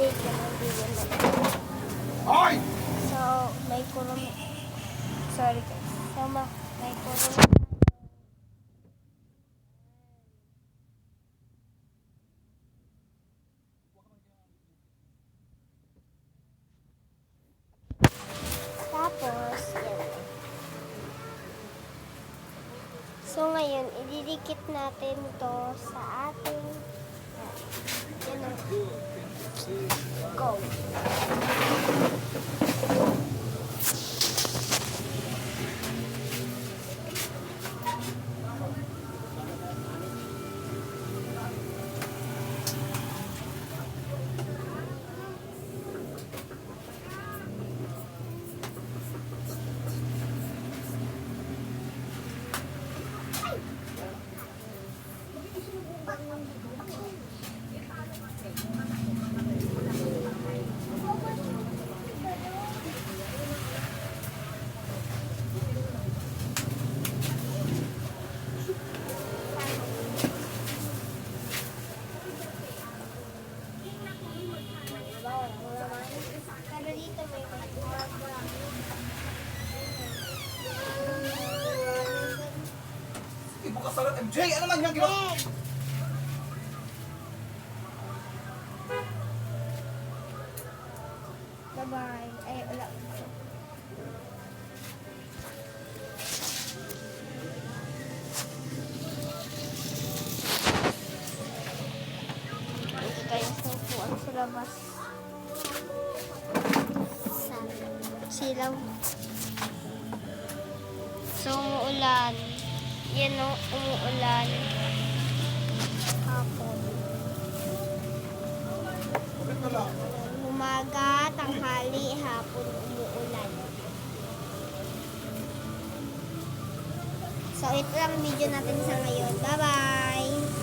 update ka ng video na. Hoy! So, may kurong... Sorry guys. So, may kurong... Tapos, yan. So, ngayon, ididikit natin to sa ating... Yan o. Go! Pero dito may Ibukas sa MJ! Ano man yung ginawa? Bye-bye. Ay, wala. Dito tayo sa upuan sa labas. Silaw. So, umuulan. Yan o, umuulan. Hapon. Bakit wala? Umaga, tanghali, hapon, umuulan. So, ito lang video natin sa ngayon. Bye-bye!